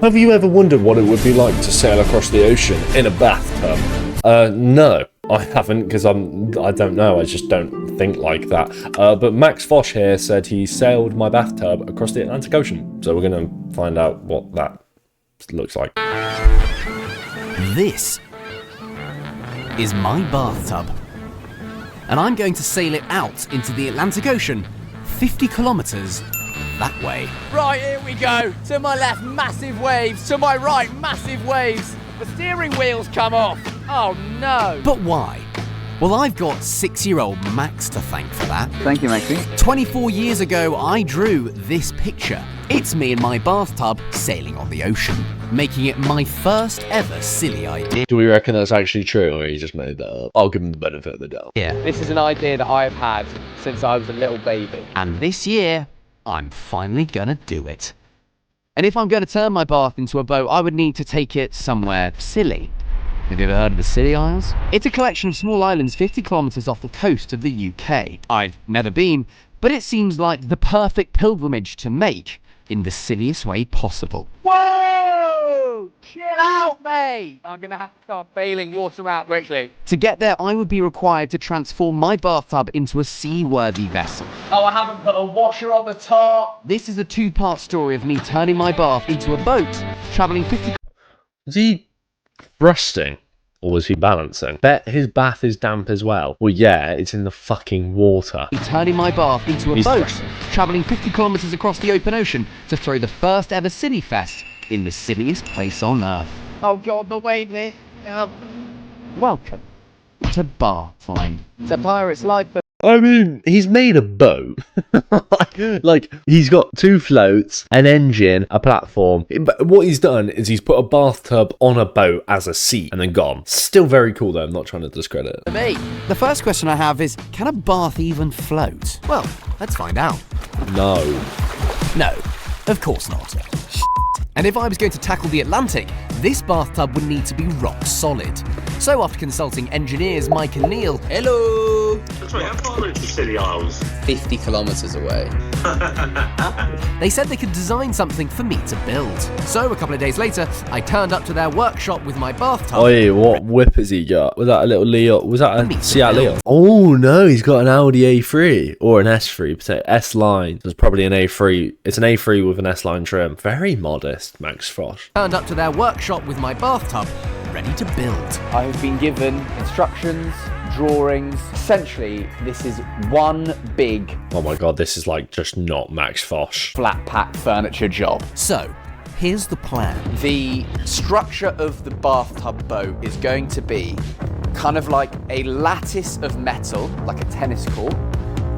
Have you ever wondered what it would be like to sail across the ocean in a bathtub? No, I haven't, because I don't know, I just don't think like that. But Max Fosh here said he sailed my bathtub across the Atlantic Ocean, so we're going to find out what that looks like. This is my bathtub, and I'm going to sail it out into the Atlantic Ocean, 50 kilometres that way. Right, here we go. To my left, massive waves. To my right, massive waves. The steering wheel's come off. Oh no. But why? Well, I've got 6-year-old Max to thank for that. Thank you, Maxie. 24 years ago, I drew this picture. It's me in my bathtub sailing on the ocean, making it my first ever silly idea. Do we reckon that's actually true, or he just made that up? I'll give him the benefit of the doubt. Yeah. This is an idea that I've had since I was a little baby. And this year, I'm finally gonna do it. And if I'm gonna turn my bath into a boat, I would need to take it somewhere silly. Have you ever heard of the Scilly Isles? It's a collection of small islands 50 kilometres off the coast of the UK. I've never been, but it seems like the perfect pilgrimage to make in the silliest way possible. Whoa! Chill out, mate! I'm gonna have to start bailing water out quickly. To get there, I would be required to transform my bathtub into a seaworthy vessel. Oh, I haven't put a washer on the top. This is a two-part story of me turning my bath into a boat, travelling 50... Is he thrusting? Or was he balancing? Bet his bath is damp as well. Well, yeah, it's in the fucking water. Turning my bath into a He's boat, thrusting. travelling 50 kilometres across the open ocean to throw the first ever Silly Fest in the silliest place on earth. Oh god, the wave there. Welcome to Bartline. It's a pirate's life. I mean, he's made a boat. Like, he's got 2 floats, an engine, a platform. But what he's done is he's put a bathtub on a boat as a seat and then gone. Still very cool though, I'm not trying to discredit it. Me. The first question I have is, can a bath even float? Well, let's find out. No. No, of course not. And if I was going to tackle the Atlantic, this bathtub would need to be rock solid. So after consulting engineers Mike and Neil, hello, Sorry, how far is the Scilly Isles? 50 kilometres away. they said they could design something for me to build. So a couple of days later, I turned up to their workshop with my bathtub. Oi, what whip has he got? Was that a little Leo? Was that a Me to Seat build. Leo? Oh no, he's got an Audi A3 or an S3, S-line. So it's probably an A3. It's an A3 with an S-line trim. Very modest, Max Frosh. Turned up to their workshop with my bathtub, ready to build. I have been given instructions, drawings. Essentially, this is one big Oh my god, this is like just not Max Fosh. flat pack furniture job. So, here's the plan. The structure of the bathtub boat is going to be kind of like a lattice of metal, like a tennis court,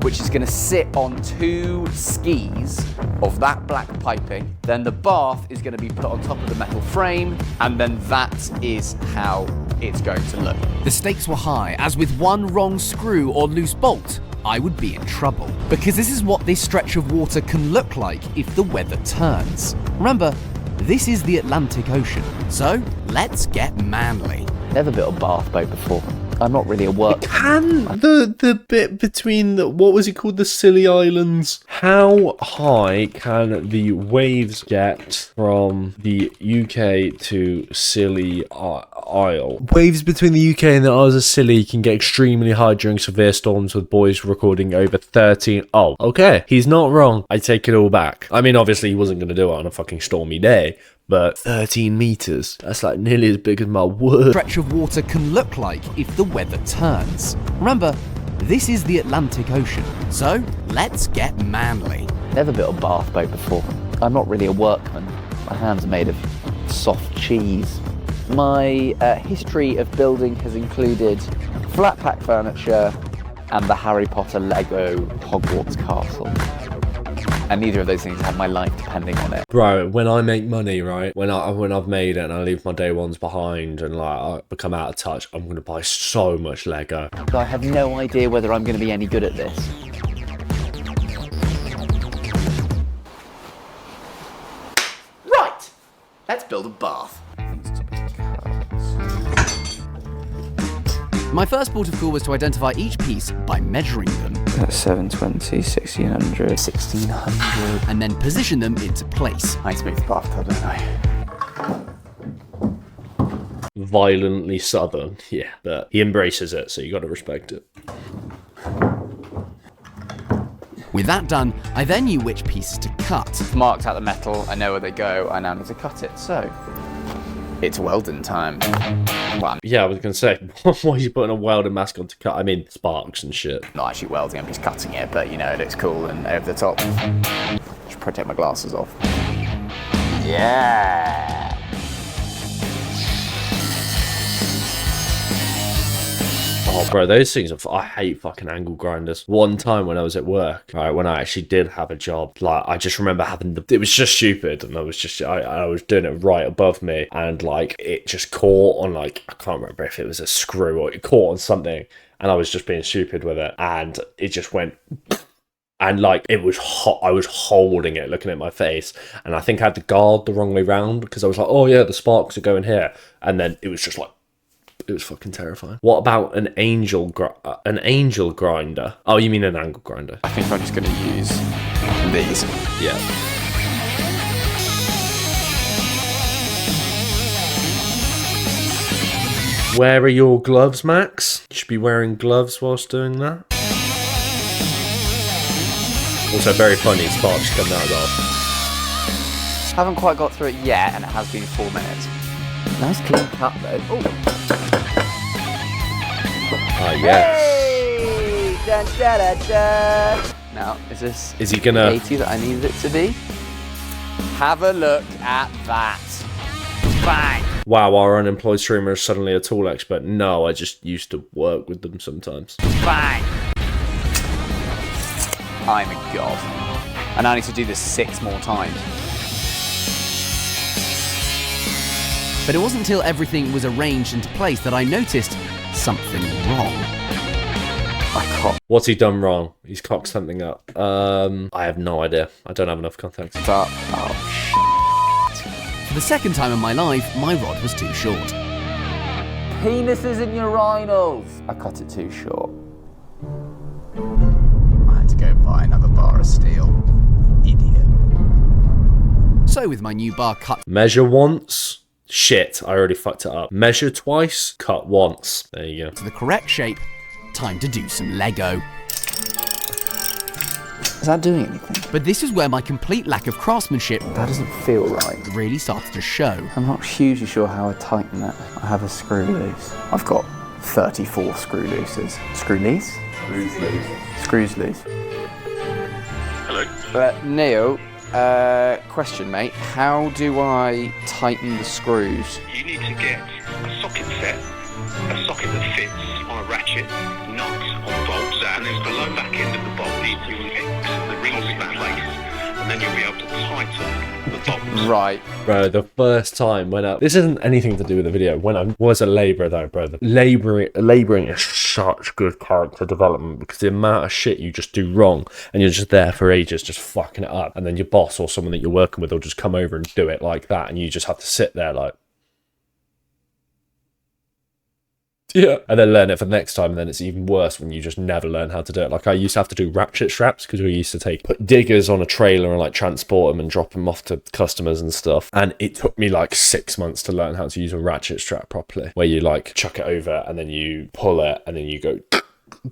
which is going to sit on 2 skis of that black piping. Then the bath is going to be put on top of the metal frame, and then that is how it's going to look. The stakes were high, as with one wrong screw or loose bolt, I would be in trouble. Because this is what this stretch of water can look like if the weather turns. Remember, this is the Atlantic Ocean, so let's get manly. Never built a bath boat before. I'm not really a workman. Can the bit between the, what was it called, the Scilly Islands? How high can the waves get from the UK to Scilly Isle? Waves between the UK and the Isles of Scilly can get extremely high during severe storms, with boys recording over 13. Oh, okay, he's not wrong. I take it all back. I mean, obviously he wasn't going to do it on a fucking stormy day, but 13 meters, that's like nearly as big as my wood. Stretch of water can look like if the weather turns. Remember, this is the Atlantic Ocean, so let's get manly. Never built a bath boat before. I'm not really a workman. My hands are made of soft cheese. My history of building has included flat pack furniture and the Harry Potter Lego Hogwarts castle. And neither of those things have my life depending on it. Bro, when I make money, right, when I've made it and I leave my day ones behind and like I become out of touch, I'm gonna buy so much Lego. I have no idea whether I'm going to be any good at this. Right, let's build a bath. My first port of call was to identify each piece by measuring them. 720, 1600, 1600. And then position them into place. I need to make the bathtub, don't I? violently southern. Yeah, but he embraces it, so you got to respect it. With that done, I then knew which pieces to cut. Marked out the metal, I know where they go, I now need to cut it, so it's welding time. Well, Yeah, I was going to say, why are you putting a welding mask on to cut? I mean, sparks and shit. I'm not actually welding, I'm just cutting it, but you know, it looks cool and over the top. Should probably take my glasses off. Yeah! Oh, bro, those things are... I hate fucking angle grinders. One time when I was at work, right, when I actually did have a job, like, I just remember having the... It was just stupid, and I was just... I was doing it right above me, and, like, it just caught on, like... I can't remember if it was a screw or it caught on something, and I was just being stupid with it, and it just went... And, like, it was hot. I was holding it, looking at my face, and I think I had the guard the wrong way round, because I was like, oh, yeah, the sparks are going here, and then it was just like... It was fucking terrifying. What about an angel grinder? Oh, you mean an angle grinder? I think I'm just going to use these. Yeah. Where are your gloves, Max? You should be wearing gloves whilst doing that. Also, very funny, sparks coming out as well. Haven't quite got through it yet, and it has been 4 minutes. Nice clean cut though. Oh. Ah, yes. Hey! Dun, da, da, da. Now, is this Is he gonna... 80 that I needed it to be? Have a look at that. Bang! Wow, our unemployed streamer is suddenly a tool expert. No, I just used to work with them sometimes. Bang! I'm a god. And I need to do this 6 more times. But it wasn't until everything was arranged into place that I noticed something wrong. I can't What's he done wrong? He's cocked something up. I have no idea. I don't have enough context. start. Oh, For the second time in my life, my rod was too short. penises and urinals. I cut it too short. I had to go buy another bar of steel. Idiot. So with my new bar cut Measure once. Shit, I already fucked it up. Measure twice, cut once. There you go. to the correct shape, time to do some Lego. Is that doing anything? But this is where my complete lack of craftsmanship That doesn't feel right. really started to show. I'm not hugely sure how I tighten that. I have a screw loose. I've got 34 screw looses. Screw loose? Screws loose. Hello. Neil, question, mate. How do I tighten the screws? You need to get a socket set, a socket that fits on a ratchet, nuts on the bolts, and then below back end of the bolt you will fix the rings in place, and then you'll be able to tighten the bolts. Right. Bro, the first time when this isn't anything to do with the video. When I was a labourer though, bro, labouring is such good character development because the amount of shit you just do wrong and you're just there for ages just fucking it up, and then your boss or someone that you're working with will just come over and do it like that, and you just have to sit there like, yeah, and then learn it for the next time, and then it's even worse when you just never learn how to do it. Like I used to have to do ratchet straps because we used to put diggers on a trailer and like transport them and drop them off to customers and stuff, and it took me like 6 months to learn how to use a ratchet strap properly, where you like chuck it over and then you pull it and then you go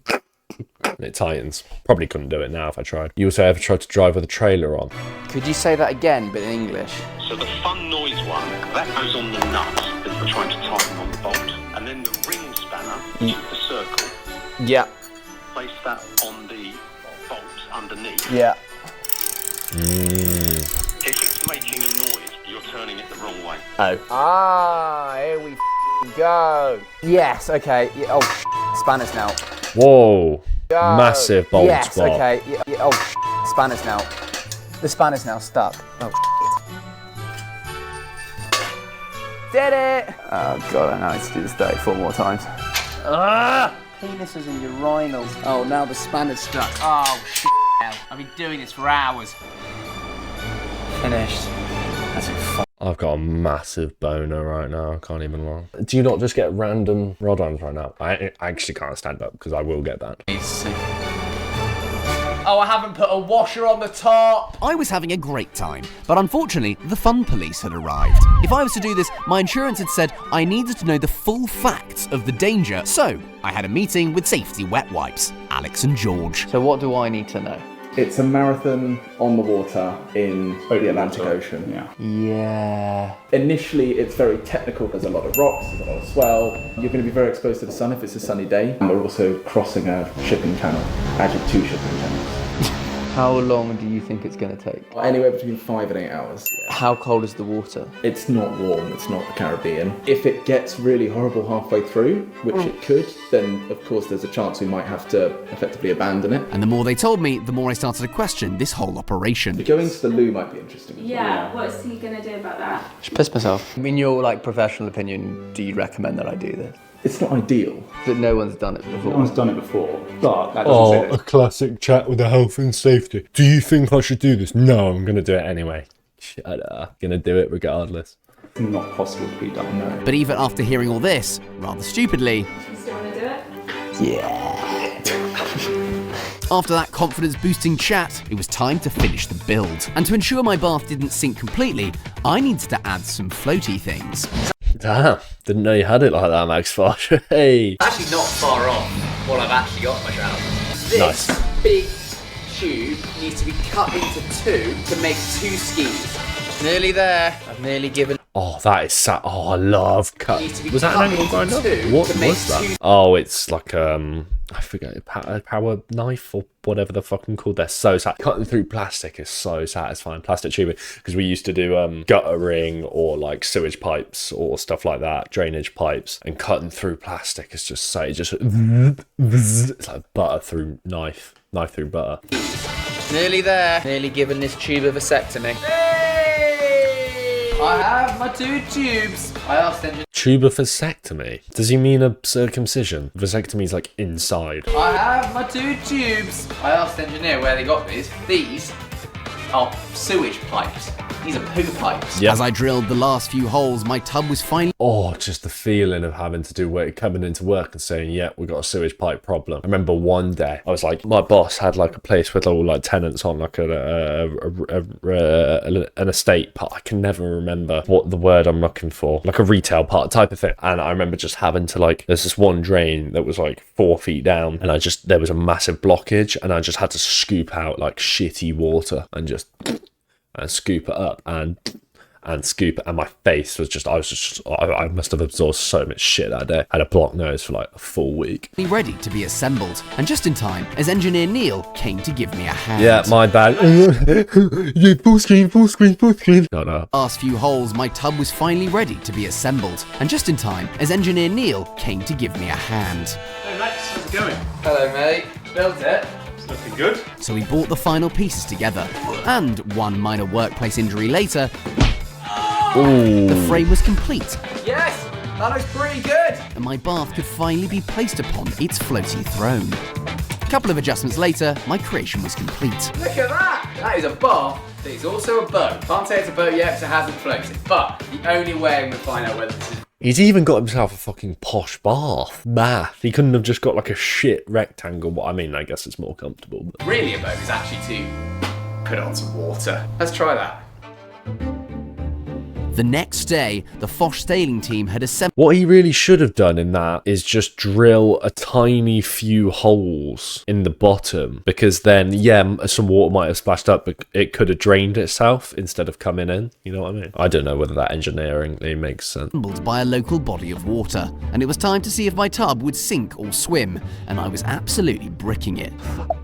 and it tightens. Probably couldn't do it now if I tried. You also ever tried to drive with a trailer on? Could you say that again, but in English? So the fun noise one, that goes on the nut that you're trying to tighten on the bolt, and then the ring spanner, which is the circle, Yeah. place that on the bolt underneath. Yeah. If it's making a noise, you're turning it the wrong way. Oh. Ah, here we go. Yes, okay. Yeah, oh, Spanners now. Whoa, Go. massive bolt yes, spot. okay. Yeah, oh, Spanners now. The spanner's now stuck. Oh, did it! Oh god, I know I need to do this 34 more times. Ah! Penises and urinals. Oh, now the spanner's stuck. Oh, hell. I've been doing this for hours. Finished. That's a I've got a massive boner right now, I can't even lie. Do you not just get random rod-ons right now? I actually can't stand up because I will get that. Oh, I haven't put a washer on the top. I was having a great time, but unfortunately, the fun police had arrived. If I was to do this, my insurance had said I needed to know the full facts of the danger, so I had a meeting with Safety Wet Wipes, Alex and George. So what do I need to know? It's a marathon on the water in the Atlantic Ocean. Yeah. Yeah. Initially, it's very technical. There's a lot of rocks, there's a lot of swell. You're going to be very exposed to the sun if it's a sunny day. And we're also crossing a shipping channel, actually 2 shipping channels. How long do you think it's going to take? Anywhere between 5 and 8 hours. How cold is the water? It's not warm, it's not the Caribbean. If it gets really horrible halfway through, which it could, then of course there's a chance we might have to effectively abandon it. And the more they told me, the more I started to question this whole operation. Going to the loo might be interesting. Yeah, what's he gonna do about that? Just piss myself. In your professional opinion, do you recommend that I do this? It's not ideal. But no one's done it before. No one's done it before, but that doesn't Oh, say a that. classic chat with the health and safety. Do you think I should do this? No, I'm going to do it anyway. Shut up. Going to do it regardless. It's not possible to be done. No. But even after hearing all this, rather stupidly, Do you still wanna do it? Yeah. after that confidence-boosting chat, it was time to finish the build. And to ensure my bath didn't sink completely, I needed to add some floaty things. Damn. Didn't know you had it like that, Max Fosh. Hey. Actually not far off what I've actually got in my shower. This Nice. big tube needs to be cut into 2 to make 2 skis. Nearly there. I've nearly given. Oh, that is sad. Oh, I love cut. Needs to be Was that cut an angle into grinder? 2 What to make was that? 2 Oh, it's like I forget a power knife or whatever they're fucking called. They're so sad. Cutting through plastic is so satisfying. Plastic tubing, because we used to do guttering or like sewage pipes or stuff like that, drainage pipes, and cutting through plastic is just so it's like butter through knife through butter. Nearly there. Nearly given this tube a vasectomy. I have my 2 tubes. I asked them. Tuber vasectomy. Does he mean a circumcision? Vasectomy is like inside. I have my 2 tubes. I asked the engineer where they got these. These are sewage pipes. These are poo pipes. Yeah. As I drilled the last few holes, my tub was finally Oh, just the feeling of having to do work, coming into work and saying, yeah, we've got a sewage pipe problem. I remember one day, I was like, my boss had like a place with all like tenants on, like an estate part. I can never remember what the word I'm looking for, like a retail part type of thing. And I remember just having to like, there's this one drain that was like 4 feet down, and there was a massive blockage, and I just had to scoop out like shitty water and just and scoop it up and scoop it, and my face was just, I must have absorbed so much shit that day. I had a blocked nose for like a full week. ready to be assembled, and just in time as engineer Neil came to give me a hand. Yeah, my bad. Yeah, full screen. No. Last few holes, my tub was finally ready to be assembled, and just in time as engineer Neil came to give me a hand. Hey Max, how's it going? Hello, mate. Built it. It's looking good. So we brought the final pieces together, and one minor workplace injury later, the frame was complete, Yes, that looks pretty good. and my bath could finally be placed upon its floaty throne. A couple of adjustments later, my creation was complete. Look at that. That is a bath. That is also a boat. Can't say it's a boat yet because it hasn't floated. But the only way I'm going to find out whether this is He's even got himself a fucking posh bath. He couldn't have just got like a shit rectangle. Well, I mean, I guess it's more comfortable. But really a boat is actually to put on some water. Let's try that. The next day, the Foch sailing team had assembled. what he really should have done in that is just drill a tiny few holes in the bottom, because then, yeah, some water might have splashed up, but it could have drained itself instead of coming in. You know what I mean? I don't know whether that engineering makes sense. By a local body of water, and it was time to see if my tub would sink or swim, and I was absolutely bricking it.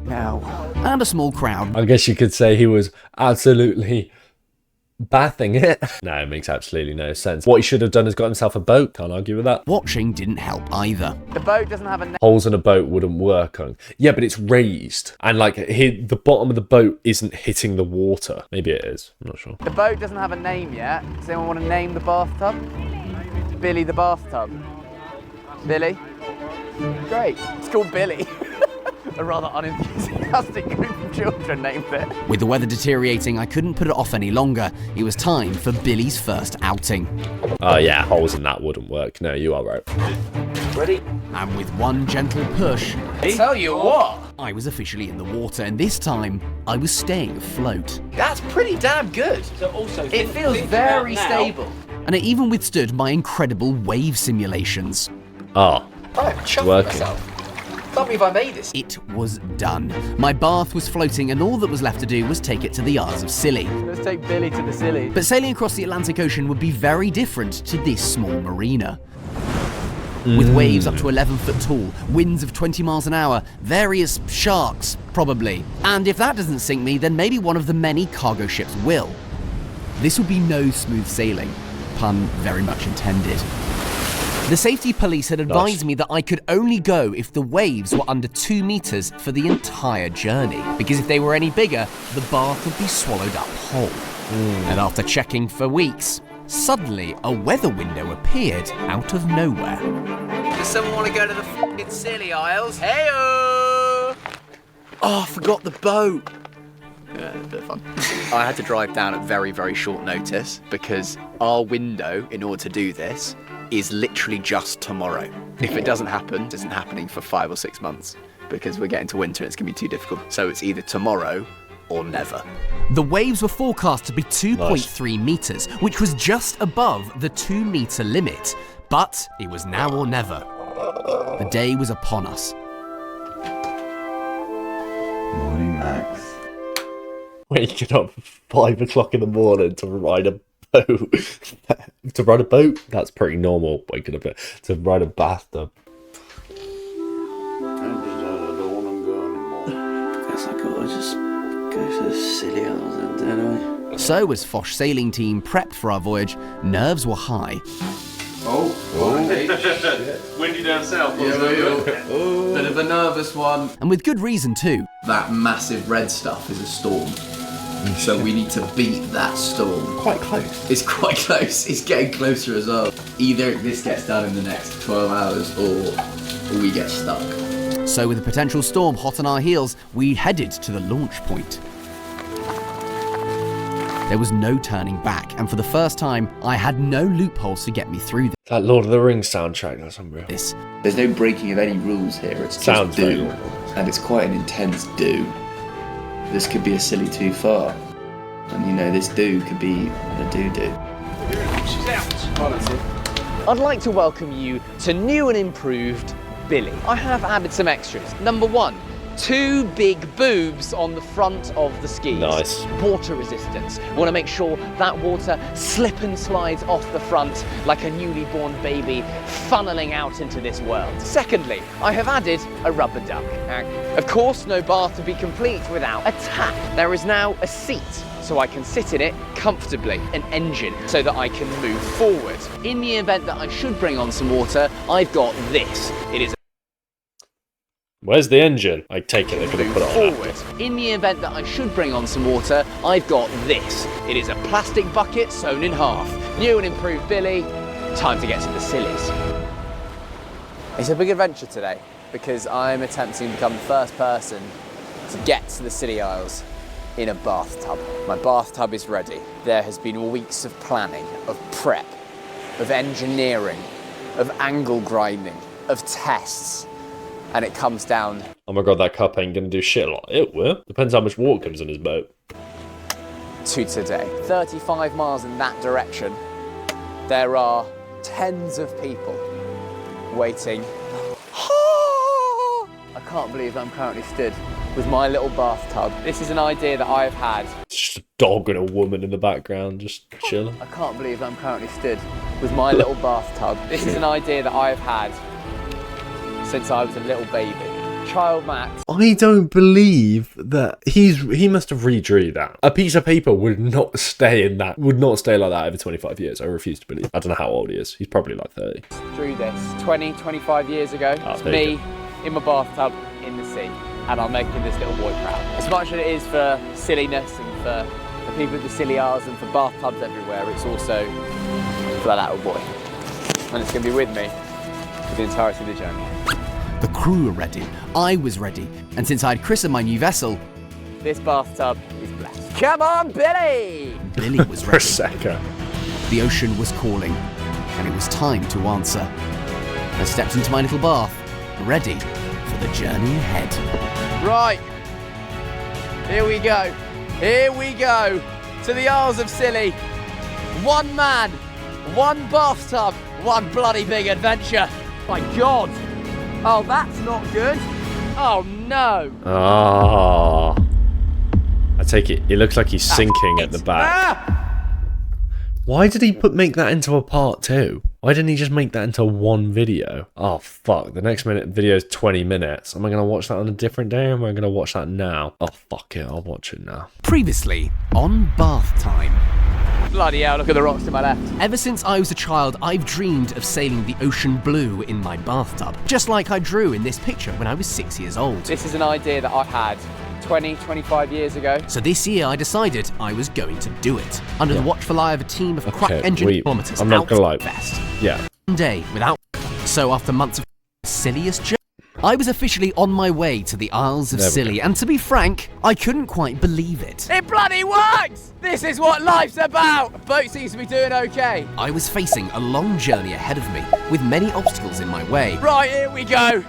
Now. And a small crowd I guess you could say he was absolutely bathing it. No, it makes absolutely no sense. What he should have done is got himself a boat. Can't argue with that. watching didn't help either. The boat doesn't have a name. Holes in a boat wouldn't work on. Yeah, but it's raised, and like the bottom of the boat isn't hitting the water. Maybe it is. I'm not sure. The boat doesn't have a name yet. Does anyone want to name the bathtub? Billy the bathtub. Billy? Great. It's called Billy. a rather unenthusiastic group of children named it. With the weather deteriorating, I couldn't put it off any longer. It was time for Billy's first outing. Oh yeah, holes in that wouldn't work. No, you are right. Ready? And with one gentle push, Tell you what, I was officially in the water, and this time, I was staying afloat. that's pretty damn good. So also, It feels very stable. And it even withstood my incredible wave simulations. Ah, I'm chuffing Working. myself. Can't believe I made this. It was done. My bath was floating, and all that was left to do was take it to the Isles of Scilly. Let's take Billy to the silly. But sailing across the Atlantic Ocean would be very different to this small marina. With waves up to 11 foot tall, winds of 20 miles an hour, various sharks, probably. And if that doesn't sink me, then maybe one of the many cargo ships will. This would be no smooth sailing, pun very much intended. The safety police had advised me that I could only go if the waves were under 2 meters for the entire journey, because if they were any bigger, the bath would be swallowed up whole. And after checking for weeks, suddenly a weather window appeared out of nowhere. Does someone want to go to the f***ing Scilly Isles? Hey-o! Oh, I forgot the boat. Yeah, a bit of fun. I had to drive down at very, very short notice because our window, in order to do this, is literally just tomorrow. If it doesn't happen, it isn't happening for 5 or 6 months because we're getting to winter and it's going to be too difficult. So it's either tomorrow or never. The waves were forecast to be 2.3 meters, which was just above the 2 meter limit. But it was now or never. The day was upon us. Morning, Max. waking up at 5 o'clock in the morning to ride a boat. To ride a boat? That's pretty normal. Waking up to ride a bathtub. I don't want to go anymore. Guess I gotta just go to the silly hours then, don't I? So, as Fosh sailing team prepped for our voyage, nerves were high. Windy down south. Bit of a nervous one. And with good reason too. That massive red stuff is a storm. So we need to beat that storm. Quite close. It's quite close. It's getting closer as well. Either this gets done in the next 12 hours or we get stuck. So with a potential storm hot on our heels, we headed to the launch point. There was no turning back, and for the first time, I had no loopholes to get me through That Lord of the Rings soundtrack, that's unreal. this. There's no breaking of any rules here. It's just Sounds very do, Lord of the Rings. and it's quite an intense do. This could be a silly too far, and you know this do could be a do-do. She's out. I'd like to welcome you to new and improved Billy. I have added some extras. Number one, 2 big boobs on the front of the skis. Nice. Water resistance. Want to make sure that water slip and slides off the front like a newly born baby funneling out into this world. Secondly, I have added a rubber duck. Of course, no bath would be complete without a tap. There is now a seat, so I can sit in it comfortably, an engine, so that I can move forward. In the event that I should bring on some water, I've got this. It is Where's the engine? I take it they're going to put it on forward. after. In the event that I should bring on some water, I've got this. It is a plastic bucket sewn in half. New and improved Billy. Time to get to the sillies. It's a big adventure today because I'm attempting to become the first person to get to the Scilly Isles in a bathtub. My bathtub is ready. There has been weeks of planning, of prep, of engineering, of angle grinding, of tests. And it comes down Oh my god, that cup ain't going to do shit like it will. Depends how much water comes in his boat. to today. 35 miles in that direction, there are tens of people waiting. I can't believe I'm currently stood with my little bathtub. This is an idea that I've had. It's just a dog and a woman in the background just chilling. I can't believe I'm currently stood with my little bathtub. This is an idea that I've had since I was a little baby. Child Max. I don't believe that he must have redrew that. A piece of paper would not stay like that over 25 years. I refuse to believe. I don't know how old he is. He's probably like 30. Drew this 20, 25 years ago. It's there you me in my bathtub in the sea, and I'm making this little boy proud. As much as it is for silliness and for the people at the Scilly Isles and for bathtubs everywhere, it's also for that little boy. And it's going to be with me for the entirety of the journey. The crew were ready, I was ready, and since I'd christened my new vessel, This bathtub is blessed. Come on, Billy! Billy was ready. Prosecco. The ocean was calling, and it was time to answer. I stepped into my little bath, ready for the journey ahead. Right. Here we go. Here we go. To the Isles of Scilly. One man, one bathtub, one bloody big adventure. My God. Oh, that's not good. Oh, no. Ah. I take it looks like he's sinking at the back. Ah! Why did he make that into a part 2? Why didn't he just make that into one video? Oh, fuck. The next video is 20 minutes. Am I going to watch that on a different day or am I going to watch that now? Oh, fuck it. I'll watch it now. Previously on Bath Time. Bloody hell, look at the rocks to my left. Ever since I was a child, I've dreamed of sailing the ocean blue in my bathtub. Just like I drew in this picture when I was 6 years old. This is an idea that I had 20, 25 years ago. So this year I decided I was going to do it. Under the watchful eye of a team of crack engine kilometers. I'm not gonna lie. Fast. Yeah. One day without. So after months of silliest joke, I was officially on my way to the Isles of Scilly, and to be frank, I couldn't quite believe it. It bloody works! This is what life's about! Boat seems to be doing okay. I was facing a long journey ahead of me, with many obstacles in my way. Right, here we go.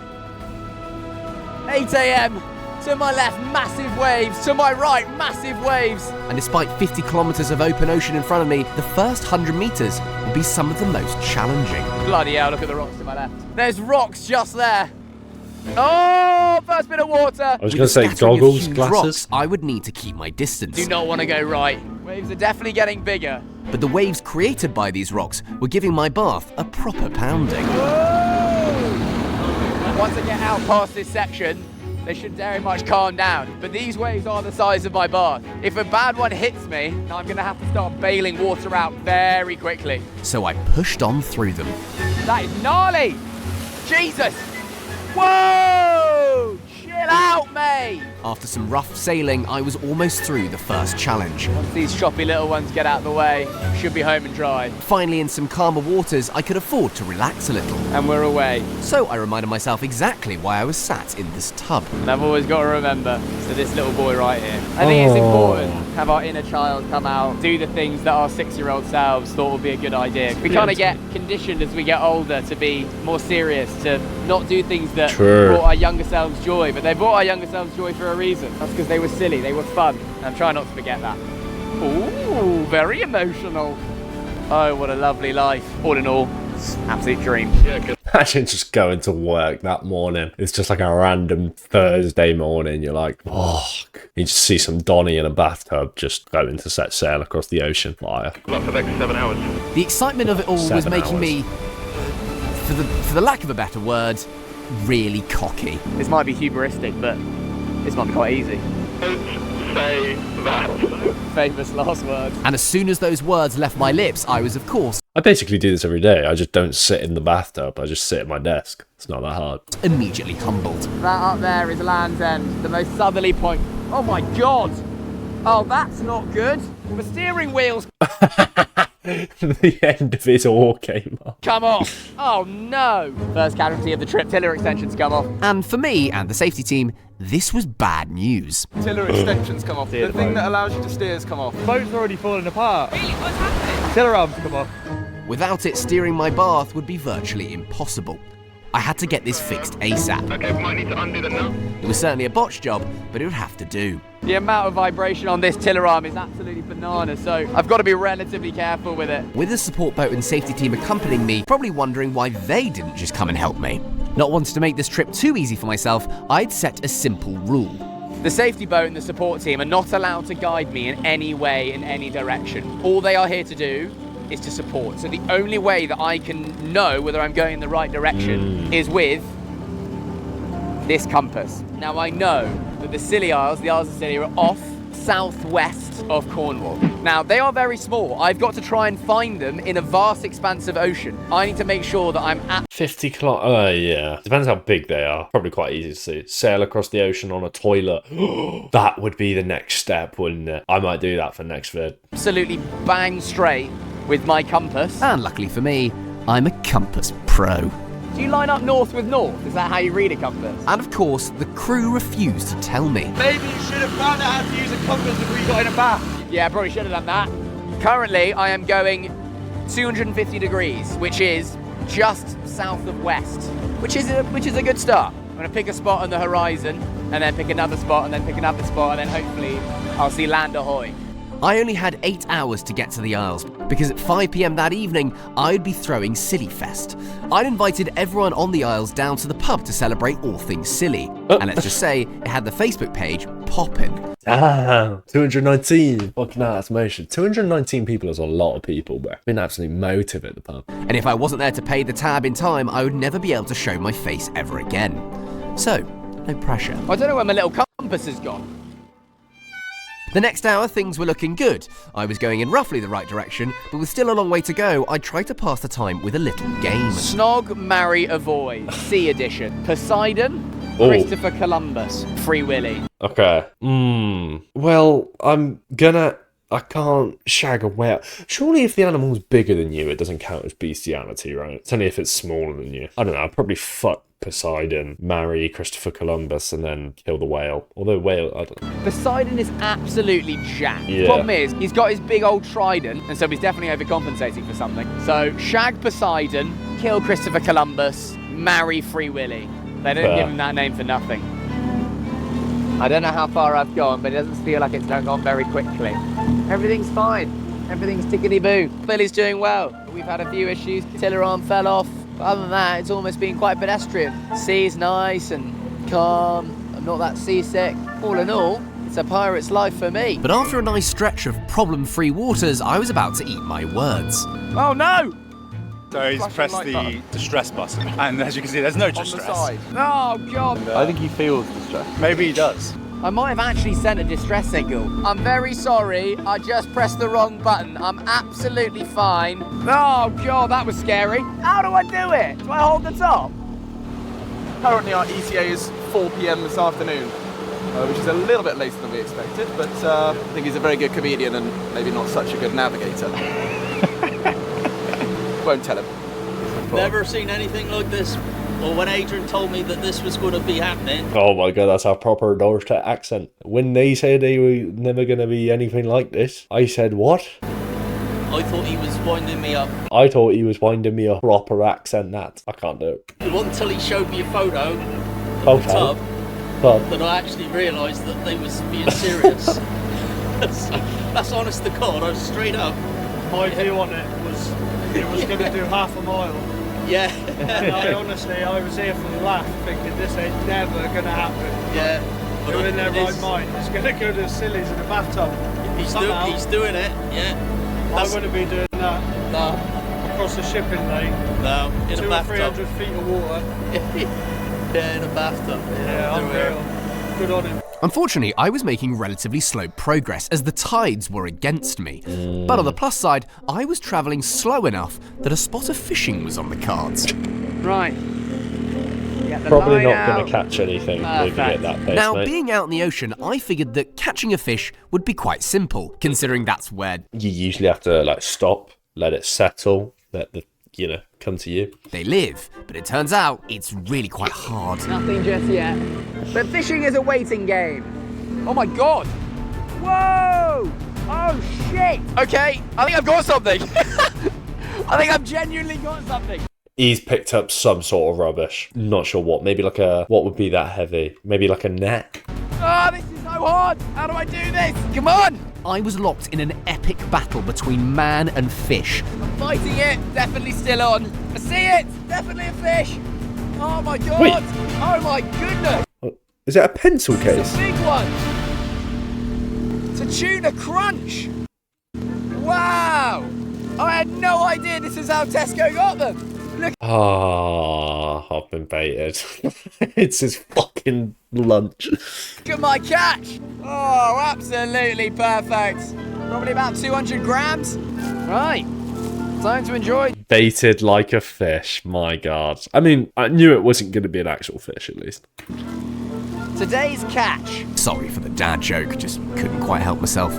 8 a.m. To my left, massive waves. To my right, massive waves. And despite 50 kilometers of open ocean in front of me, the first 100 meters will be some of the most challenging. Bloody hell, look at the rocks to my left. There's rocks just there. Oh, first bit of water. I was going to say goggles, glasses. Rocks, I would need to keep my distance. Do not want to go right. Waves are definitely getting bigger. But the waves created by these rocks were giving my bath a proper pounding. Whoa! Once I get out past this section, they should very much calm down. But these waves are the size of my bath. If a bad one hits me, I'm going to have to start bailing water out very quickly. So I pushed on through them. That is gnarly! Jesus! Whoa! Chill out, mate! After some rough sailing, I was almost through the first challenge. Once these choppy little ones get out of the way, should be home and dry. Finally, in some calmer waters, I could afford to relax a little. And we're away. So I reminded myself exactly why I was sat in this tub. And I've always got to remember, so this little boy right here. I think it's important to have our inner child come out, do the things that our 6-year-old selves thought would be a good idea. We kind of get conditioned as we get older to be more serious, to not do things that brought our younger selves joy, but they brought our younger selves joy for a reason. That's because they were silly, they were fun, and I'm trying not to forget that. Ooh, very emotional. Oh, what a lovely life. All in all, absolute dream. Yeah, good. Imagine just going to work that morning. It's just like a random Thursday morning. You're like, oh, you just see some Donny in a bathtub just going to set sail across the ocean. Fire. Like for the next 7 hours. The excitement of it all was 7 making hours. me, for the lack of a better word, really cocky. This might be hubristic, but this might be quite easy. Don't say that. Famous last words. And as soon as those words left my lips, I was, of course, I basically do this every day. I just don't sit in the bathtub. I just sit at my desk. It's not that hard. immediately humbled. That up there is Land's End, the most southerly point. Oh my God! Oh, that's not good. The steering wheels The end of his oar came off. come off. Oh no! First casualty of the trip, tiller extensions come off. And for me and the safety team, this was bad news. Tiller extensions come off. The thing that allows you to steer has come off. Boat's already falling apart. Really? What's happening? Tiller arms come off. Without it, steering my bath would be virtually impossible. I had to get this fixed ASAP. Okay, we might need to undo the nut. It was certainly a botch job, but it would have to do. The amount of vibration on this tiller arm is absolutely bananas, so I've got to be relatively careful with it. With the support boat and safety team accompanying me, probably wondering why they didn't just come and help me. Not wanting to make this trip too easy for myself, I'd set a simple rule. The safety boat and the support team are not allowed to guide me in any way, in any direction. All they are here to do is to support. So the only way that I can know whether I'm going in the right direction is with this compass. Now I know that the Scilly Isles, the Isles of Scilly, are off southwest of Cornwall. Now they are very small. I've got to try and find them in a vast expanse of ocean. I need to make sure that I'm at 50 kilometers. Oh, yeah. Depends how big they are. Probably quite easy to see. Sail across the ocean on a toilet. That would be the next step, wouldn't it? I might do that for next vid. absolutely bang straight with my compass. And luckily for me, I'm a compass pro. Do you line up north with north? Is that how you read a compass? And of course, the crew refused to tell me. Maybe you should have found out how to use a compass before you got in a bath. Yeah, I probably should have done that. Currently, I am going 250 degrees, which is just south of west, which is a good start. I'm gonna pick a spot on the horizon, and then pick another spot, and then pick another spot, and then hopefully I'll see land ahoy. I only had 8 hours to get to the Isles, because at 5 PM that evening, I'd be throwing Silly Fest. I'd invited everyone on the Isles down to the pub to celebrate all things silly. And let's just say, it had the Facebook page popping. Ah, 219. Fucking hell, that's motion. 219 people is a lot of people, bro. Been absolutely motive at the pub. And if I wasn't there to pay the tab in time, I would never be able to show my face ever again. So, no pressure. I don't know where my little compass has gone. The next hour, things were looking good. I was going in roughly the right direction, but with still a long way to go, I tried to pass the time with a little game. Snog, marry, avoid. C edition. Poseidon, Christopher Columbus, Free Willy. Okay. Well, I can't shag a whale. Surely if the animal's bigger than you, it doesn't count as bestiality, right? It's only if it's smaller than you. I don't know, I'd probably fuck Poseidon, marry Christopher Columbus, and then kill the whale. Although whale, I don't know. Poseidon is absolutely jacked. Yeah. Problem is, he's got his big old trident, and so he's definitely overcompensating for something. So, shag Poseidon, kill Christopher Columbus, marry Free Willy. They didn't give him that name for nothing. I don't know how far I've gone, but it doesn't feel like it's gone very quickly. Everything's fine. Everything's tickety-boo. Billy's doing well. We've had a few issues. Tiller arm fell off. But other than that, it's almost been quite pedestrian. Sea's nice and calm. I'm not that seasick. All in all, it's a pirate's life for me. But after a nice stretch of problem-free waters, I was about to eat my words. Oh no! So he's pressed the distress button, and as you can see, there's no distress. On the side. Oh god! I think he feels distress. Maybe he does. I might have actually sent a distress signal. I'm very sorry, I just pressed the wrong button. I'm absolutely fine. Oh god, that was scary. How do I do it? Do I hold the top? Currently our ETA is 4 PM this afternoon, which is a little bit later than we expected, but I think he's a very good comedian and maybe not such a good navigator. Won't tell him. Never seen anything like this. Or when Adrian told me that this was going to be happening. Oh my god, that's a proper Dorset accent. When they said they were never going to be anything like this, I said, what? I thought he was winding me up. I thought he was winding me a proper accent, that. I can't do it. It wasn't until he showed me a photo of the Photo? tub that I actually realised that they was being serious. That's honest to God, I was straight up. My view on it was going to do half a mile. Yeah. And I was here for the laugh, thinking this ain't never going to happen. Yeah. But in their right mind, it's going to go to Silly's in a bathtub. He's doing it, yeah. I wouldn't be doing that. No. Across the shipping lane. No, in a 200 or bathtub. 300 feet of water. Yeah, in a bathtub. Yeah, unreal. Good on him. Unfortunately, I was making relatively slow progress as the tides were against me. But on the plus side, I was travelling slow enough that a spot of fishing was on the cards. Right. Probably not going to catch anything moving at that pace, Now, mate. being out in the ocean, I figured that catching a fish would be quite simple, considering that's where You usually have to, like, stop, let it settle, let the, come to you. they live. But it turns out it's really quite hard. Nothing just yet. But fishing is a waiting game. Oh my god! Whoa! Oh shit! Okay, I think I've got something. I think I've genuinely got something. He's picked up some sort of rubbish. Not sure what. Maybe like what would be that heavy? Maybe like a net? Oh, this is so hard! How do I do this? Come on! I was locked in an epic battle between man and fish. I'm fighting it! Definitely still on. I see it! Definitely a fish! Oh my god! Wait. Oh my goodness! Is it a pencil It's case? a big one! It's a tuna crunch! Wow! I had no idea this is how Tesco got them! Look. Ah, I've been baited. It's his fucking lunch. Look at my catch! Oh, absolutely perfect. Probably about 200 grams. Right, time to enjoy. Baited like a fish, my god. I mean, I knew it wasn't going to be an actual fish, at least. Today's catch. Sorry for the dad joke, just couldn't quite help myself.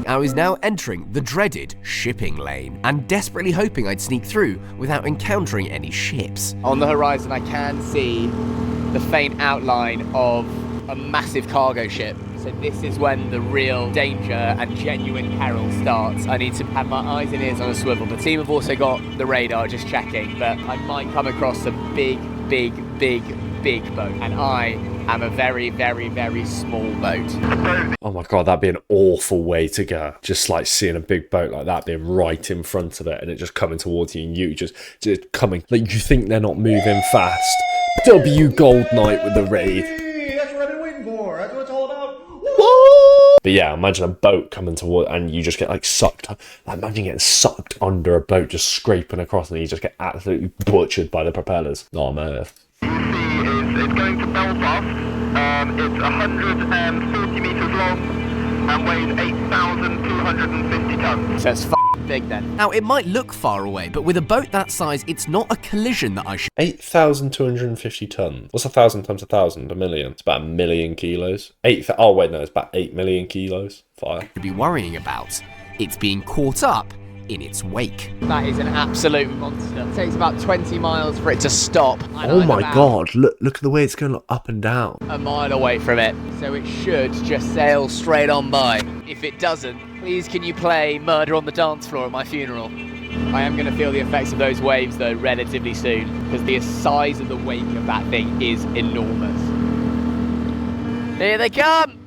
I was now entering the dreaded shipping lane and desperately hoping I'd sneak through without encountering any ships. On the horizon, I can see the faint outline of a massive cargo ship. So this is when the real danger and genuine peril starts. I need to have my eyes and ears on a swivel. The team have also got the radar, just checking, but I might come across a big boat, and I am a very, very, very small boat. Oh my god, that'd be an awful way to go. Just like seeing a big boat like that being right in front of it and it just coming towards you and you just coming. Like, you think they're not moving fast. W Gold Knight with the raid. That's what I've been waiting for. That's what it's all about. But yeah, imagine a boat coming toward and you just get like sucked. Like, imagine getting sucked under a boat just scraping across and you just get absolutely butchered by the propellers. Oh man. It's going to Belfast. It's 140 metres long and weighs 8,250 tonnes. So it's big then. Now, it might look far away, but with a boat that size, it's not a collision that I should... 8,250 tonnes. What's 1,000 times 1,000? 1 million. It's about 1 million kilos. Oh wait, no, it's about 8 million kilos. Fire. ...be worrying about. It's being caught up in its wake. That is an absolute monster. It takes about 20 miles for it to stop. Oh my god, look at the way it's going up and down. A mile away from it, so it should just sail straight on by. If it doesn't, please can you play Murder on the Dance Floor at my funeral? I am going to feel the effects of those waves though relatively soon, because the size of the wake of that thing is enormous. Here they come!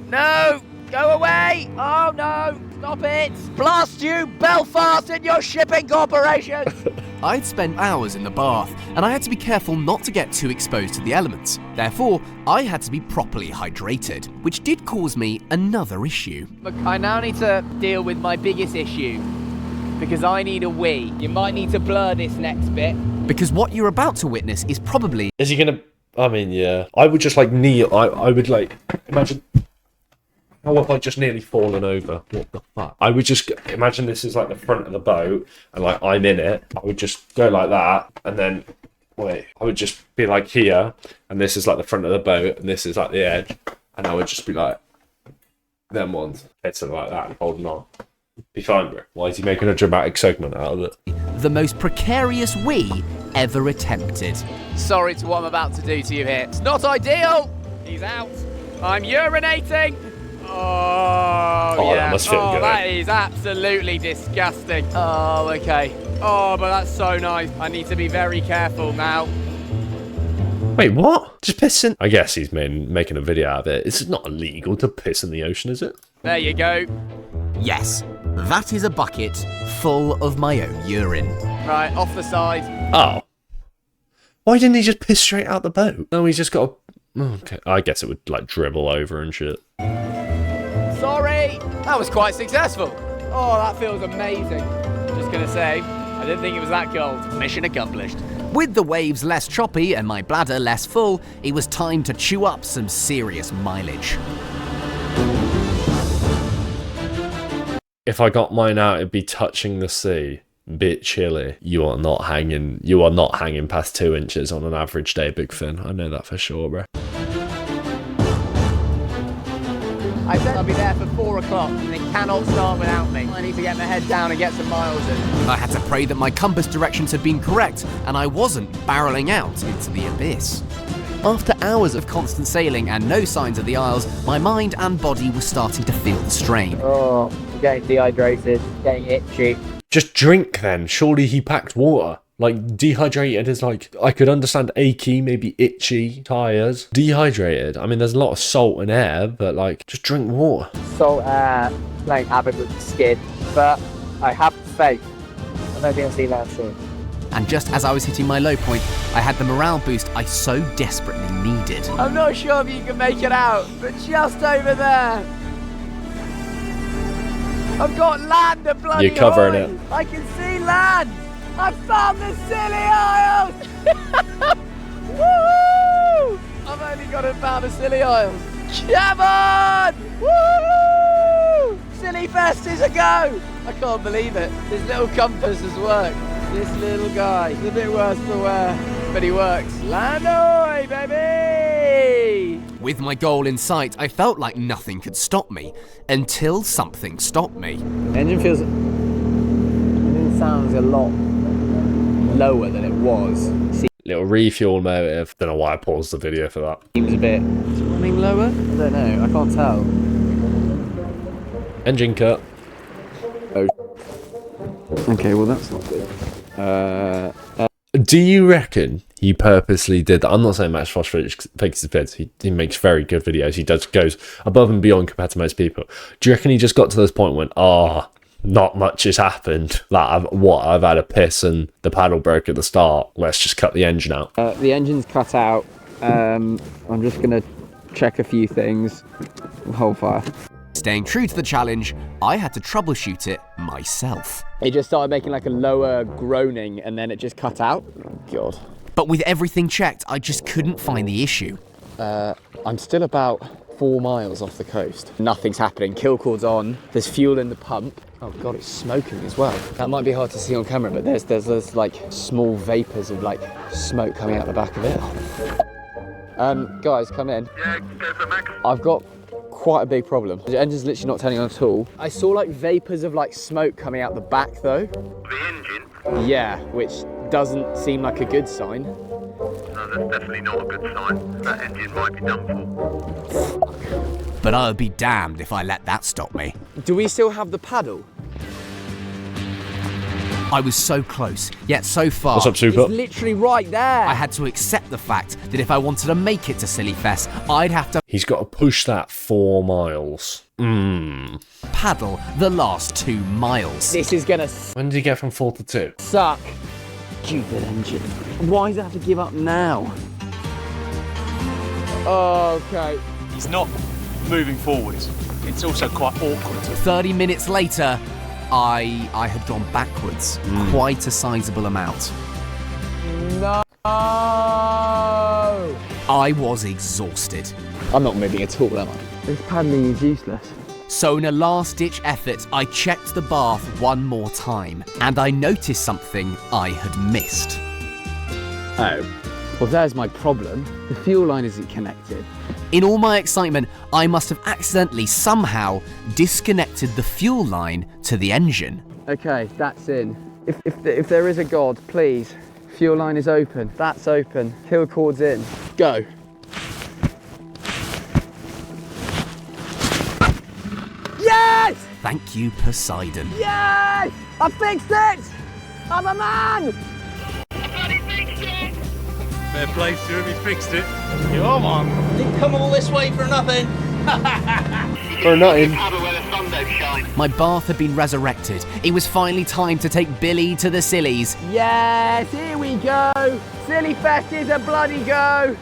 No! Go away! Oh no! Stop it! Blast you, Belfast, and your shipping corporation! I'd spent hours in the bath, and I had to be careful not to get too exposed to the elements. Therefore, I had to be properly hydrated, which did cause me another issue. Look, I now need to deal with my biggest issue, because I need a wee. You might need to blur this next bit. Because what you're about to witness is probably... Is he gonna... I mean, yeah. I would just like kneel... I would like... Imagine... How have I just nearly fallen over? What the fuck? I would just imagine this is like the front of the boat and like I'm in it. I would just go like that and then I would just be like here and this is like the front of the boat and this is like the edge and I would just be like them ones. It's like that and holding on. Be fine, bro. Why is he making a dramatic segment out of it? The most precarious wee ever attempted. Sorry to what I'm about to do to you here. It's not ideal! He's out. I'm urinating! Oh, yeah. That must feel good. That is absolutely disgusting. Oh, okay. Oh, but that's so nice. I need to be very careful now. Wait, what? Just pissing? I guess he's making a video out of it. It's not illegal to piss in the ocean, is it? There you go. Yes, that is a bucket full of my own urine. Right, off the side. Oh. Why didn't he just piss straight out the boat? No, he's just got a... Okay, I guess it would like dribble over and shit. Sorry! That was quite successful. Oh, that feels amazing. Just gonna say, I didn't think it was that cold. Mission accomplished. With the waves less choppy and my bladder less full, it was time to chew up some serious mileage. If I got mine out, it'd be touching the sea. Bit chilly. You are not hanging past 2 inches on an average day, Big Finn. I know that for sure, bro. I said I'll be there for 4 o'clock and they cannot start without me. I need to get my head down and get some miles in. I had to pray that my compass directions had been correct and I wasn't barreling out into the abyss. After hours of constant sailing and no signs of the Isles, my mind and body were starting to feel the strain. Oh, I'm getting dehydrated, getting itchy. Just drink then. Surely he packed water. Like, dehydrated is like, I could understand achy, maybe itchy, tires. Dehydrated, I mean, there's a lot of salt and air, but like, just drink water. Salt air, playing havoc with the skin, but I have faith. I don't think I'll see that soon. And just as I was hitting my low point, I had the morale boost I so desperately needed. I'm not sure if you can make it out, but just over there. I've got land a bloody You're covering it. I can see land. I found the Scilly Isles! Woohoo! I've only got to found the Scilly Isles. Come on! Woohoo! Scilly Fest is a go! I can't believe it. This little compass has worked. This little guy. It's a bit worse for wear, but he works. Land ahoy, baby! With my goal in sight, I felt like nothing could stop me, until something stopped me. The engine sounds a lot lower than it was. Little refuel motive. Don't know why I paused the video for that. Seems a bit... Is it running lower? I don't know, I can't tell. Engine cut. Oh. Okay, well that's not good. Do you reckon he purposely did that? I'm not saying Max Foster fakes his bits. He makes very good videos. He goes above and beyond compared to most people. Do you reckon he just got to this point when, not much has happened? Like, I've had a piss and the paddle broke at the start. Let's just cut the engine out. The engine's cut out. I'm just gonna check a few things. Hold fire. Staying true to the challenge, I had to troubleshoot it myself. It just started making like a lower groaning and then it just cut out. Oh, God. But with everything checked, I just couldn't find the issue. I'm still about 4 miles off the coast. Nothing's happening. Kill cord's on. There's fuel in the pump. Oh God, it's smoking as well. That might be hard to see on camera, but there's like small vapors of like smoke coming out the back of it. Guys, come in. Yeah, go for it, Max. I've got quite a big problem. The engine's literally not turning on at all. I saw like vapors of like smoke coming out the back though. The engine? Yeah, which doesn't seem like a good sign. No, that's definitely not a good sign. That engine might be done for. But I would be damned if I let that stop me. Do we still have the paddle? I was so close, yet so far. What's up, Super? It's literally right there. I had to accept the fact that if I wanted to make it to Silly Fest, I'd have to He's got to push that 4 miles. paddle the last 2 miles. This is gonna When did he get from 4 to 2? suck. Stupid engine. Why does it have to give up now? Okay. He's not moving forwards. It's also quite awkward. 30 minutes later, I had gone backwards, quite a sizable amount. No. I was exhausted. I'm not moving at all, am I? This paddling is useless. So in a last-ditch effort, I checked the bath one more time, and I noticed something I had missed. Oh. Well, there's my problem. The fuel line isn't connected. In all my excitement, I must have accidentally somehow disconnected the fuel line to the engine. Okay, that's in. If there is a God, please. Fuel line is open. That's open. Kill cord's in. Go. Yes! Thank you, Poseidon. Yes! I fixed it! I'm a man! Fair play to him, he fixed it. Come on. Didn't come all this way for nothing. For nothing. My bath had been resurrected. It was finally time to take Billy to the Sillies. Yes, here we go! Silly Fest is a bloody go!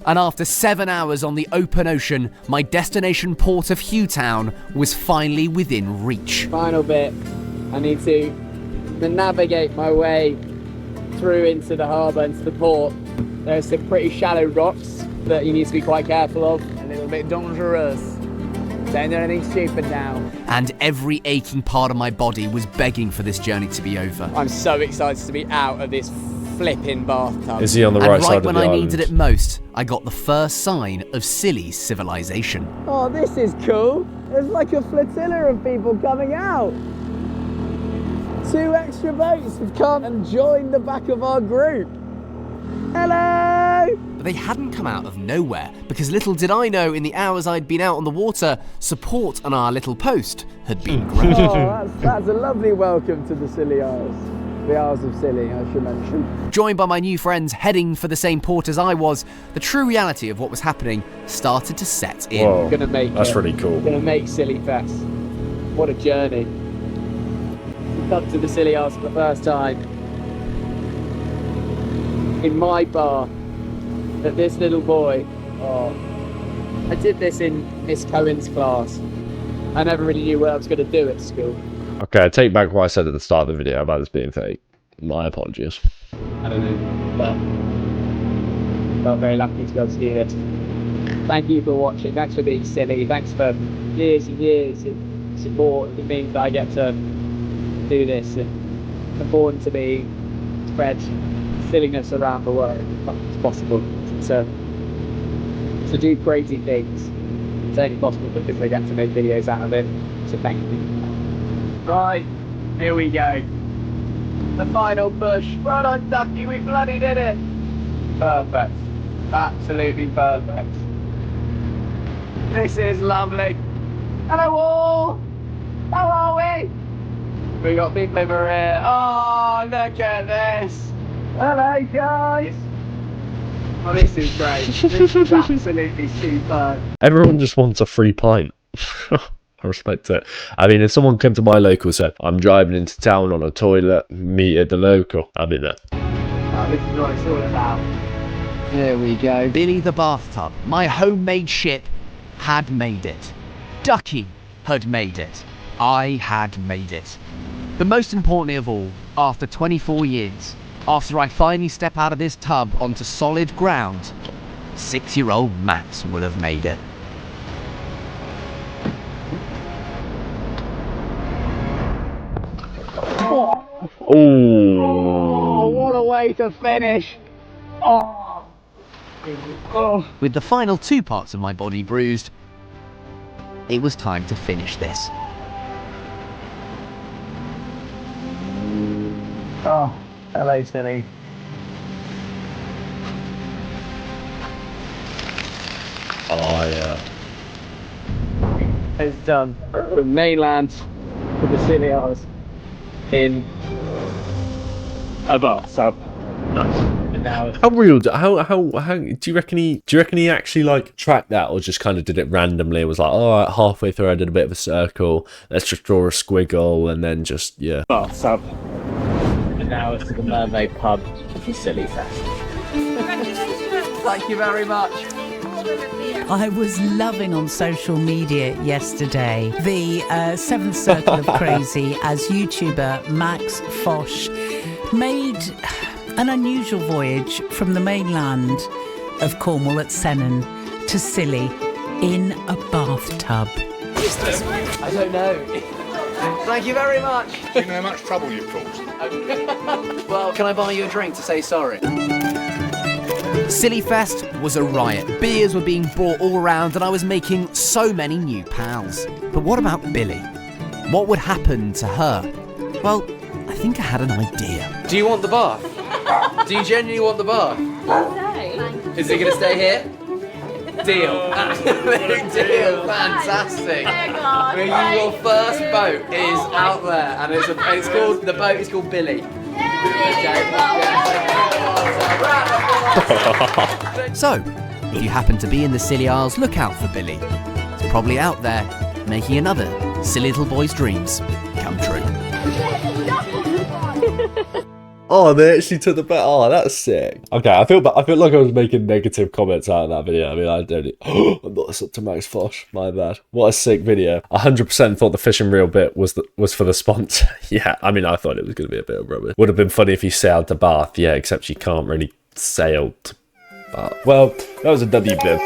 And after 7 hours on the open ocean, my destination port of Hughtown was finally within reach. Final bit. I need to navigate my way through into the harbour, into the port. There's some pretty shallow rocks that you need to be quite careful of. A little bit dangerous. Don't do anything stupid now. And every aching part of my body was begging for this journey to be over. I'm so excited to be out of this flipping bathtub. Is he on the And right side of the when I island? needed it most, I got the first sign of Silly's civilization. Oh, this is cool. There's like a flotilla of people coming out. 2 extra boats have come and joined the back of our group. Hello! But they hadn't come out of nowhere, because little did I know in the hours I'd been out on the water, support on our little post had been great. Oh, that's a lovely welcome to the Scilly Isles. The Isles of Scilly, I should mention. Joined by my new friends heading for the same port as I was, the true reality of what was happening started to set in. Whoa, Gonna make that's really cool. Gonna make Silly Fest. What a journey. Come to the Scilly Isles for the first time. In my bar, that this little boy, I did this in Miss Cohen's class. I never really knew what I was going to do at school. Okay, I take back what I said at the start of the video about this being fake. My apologies. I don't know, but felt very lucky to be able to do it. Thank you for watching. Thanks for being silly. Thanks for years and years of support. It means that I get to do this and important to me spread silliness around the world. It's possible. It's to do crazy things. It's only possible because they get to make videos out of it. So thank you. Right, here we go. The final push. Well done, Ducky, we bloody did it. Perfect. Absolutely perfect. This is lovely. Hello all! How are we? We got big liver here. Oh, look at this. Hello guys. Oh, this is great. This is absolutely superb. Everyone just wants a free pint. I respect it. I mean, if someone came to my local and said, I'm driving into town on a toilet, meet at the local, I'd be there. Oh, this is what it's all about. There we go. Billy the bathtub, my homemade ship, had made it. Ducky had made it. I had made it. But most importantly of all, after 24 years, after I finally step out of this tub onto solid ground, 6-year-old Max will have made it. Oh, what a way to finish. Oh. With the final 2 parts of my body bruised, it was time to finish this. Oh, hello, Silly. Oh, yeah. It's done. From mainland to the Silly Isles in a bathtub. Nice. And now it's How real? How do you reckon he actually like tracked that, or just kind of did it randomly? It was like, all right, halfway through I did a bit of a circle. Let's just draw a squiggle, and then just bathtub. And now it's to the Mermaid Pub for Silly Fest. Thank you very much. I was loving on social media yesterday the 7th Circle of Crazy as YouTuber Max Fosh made an unusual voyage from the mainland of Cornwall at Sennen to Scilly in a bathtub. I don't know. Thank you very much. Do you know how much trouble you've caused? Well, can I buy you a drink to say sorry? Silly Fest was a riot. Beers were being brought all around and I was making so many new pals. But what about Billy? What would happen to her? Well, I think I had an idea. Do you want the bath? Do you genuinely want the bath? Is he going to stay here? Deal. Absolute deal. Fantastic. Your first boat is out there, and the boat is called Billy. So, if you happen to be in the Scilly Isles, look out for Billy. He's probably out there making another silly little boy's dreams come true. Oh, they actually took the bet. Oh, that's sick. Okay, I feel like I was making negative comments out of that video. I mean, I don't. I'm not up to Max Fosh. My bad. What a sick video. 100% thought the fishing reel bit was for the sponsor. Yeah, I mean, I thought it was going to be a bit of rubbish. Would have been funny if he sailed to Bath. Yeah, except you can't really sail to Bath. Well, that was a W bib.